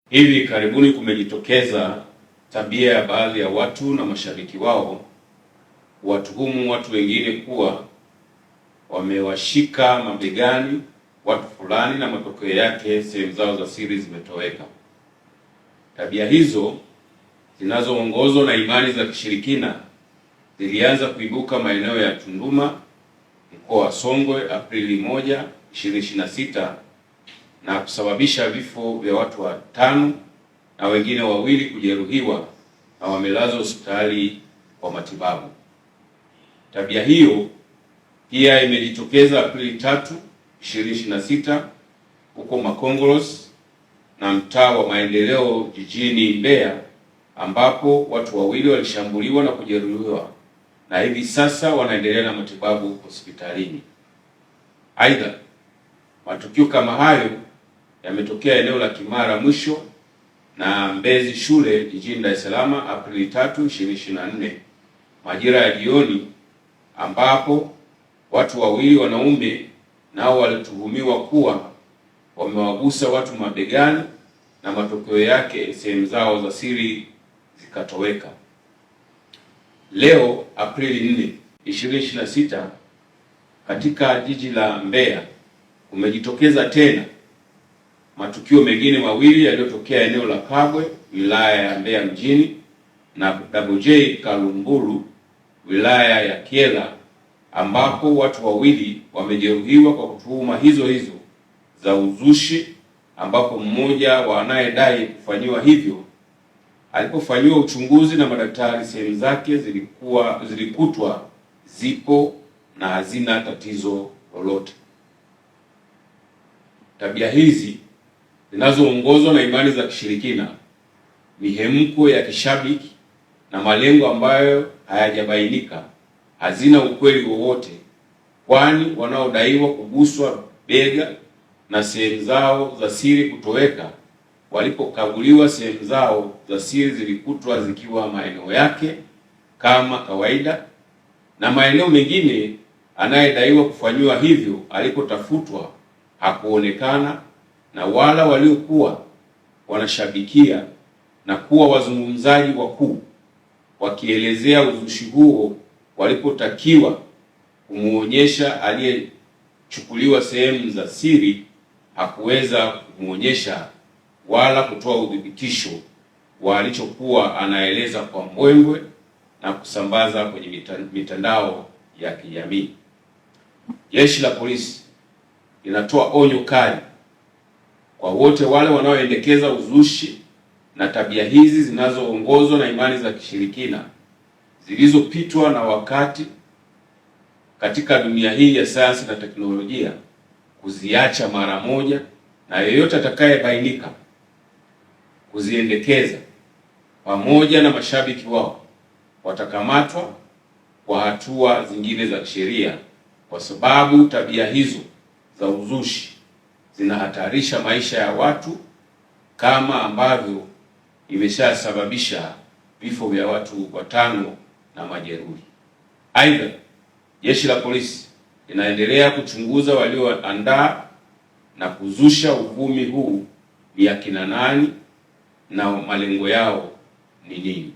Hivi karibuni kumejitokeza tabia ya baadhi ya watu na mashabiki wao watuhumu watu wengine kuwa wamewashika mabegani watu fulani na matokeo yake sehemu zao za siri zimetoweka. Tabia hizo zinazoongozwa na imani za kishirikina zilianza kuibuka maeneo ya Tunduma, mkoa wa Songwe, Aprili 1, 2026 na kusababisha vifo vya watu 5 na wengine 2 kujeruhiwa na wamelazwa hospitali kwa matibabu. Tabia hiyo pia imejitokeza Aprili 3, 2026 huko Makongoros na mtaa wa Maendeleo jijini Mbeya, ambapo watu 2 walishambuliwa na kujeruhiwa na hivi sasa wanaendelea na matibabu hospitalini. Aidha, matukio kama hayo yametokea eneo la Kimara Mwisho na Mbezi Shule jijini Dar es Salaam Aprili 3, 2024 majira ya jioni, ambapo watu 2 wanaume nao walituhumiwa kuwa wamewagusa watu mabegani na matokeo yake sehemu zao za siri zikatoweka. Leo Aprili 4, 2026 katika jiji la Mbeya kumejitokeza tena matukio mengine 2 yaliyotokea eneo la Kabwe, wilaya ya Mbeya mjini, na Double-J Kalumburu, wilaya ya Kyela, ambapo watu 2 wamejeruhiwa kwa kutuhuma hizo za uzushi, ambapo mmoja wa anayedai kufanyiwa hivyo alipofanyiwa uchunguzi na madaktari, sehemu zake zilikutwa zipo na hazina tatizo lolote. Tabia hizi zinazoongozwa na imani za kishirikina, mihemko ya kishabiki na malengo ambayo hayajabainika hazina ukweli wowote, kwani wanaodaiwa kuguswa bega na sehemu zao za siri kutoweka walipokaguliwa, sehemu zao za siri zilikutwa zikiwa maeneo yake kama kawaida, na maeneo mengine anayedaiwa kufanyiwa hivyo alipotafutwa hakuonekana, na wala waliokuwa wanashabikia na kuwa wazungumzaji wakuu wakielezea uzushi huo walipotakiwa kumuonyesha aliyechukuliwa sehemu za siri hakuweza kumuonyesha wala kutoa udhibitisho wa alichokuwa anaeleza kwa mbwembwe na kusambaza kwenye mitandao ya kijamii. Jeshi la Polisi linatoa onyo kali kwa wote wale wanaoendekeza uzushi na tabia hizi zinazoongozwa na imani za kishirikina zilizopitwa na wakati katika dunia hii ya sayansi na teknolojia kuziacha mara moja, na yeyote atakayebainika kuziendekeza pamoja na mashabiki wao watakamatwa kwa hatua zingine za kisheria, kwa sababu tabia hizo za uzushi zinahatarisha maisha ya watu kama ambavyo imeshasababisha vifo vya watu 5 na majeruhi. Aidha, Jeshi la Polisi linaendelea kuchunguza walioandaa na kuzusha uvumi huu ni akina nani na malengo yao ni nini.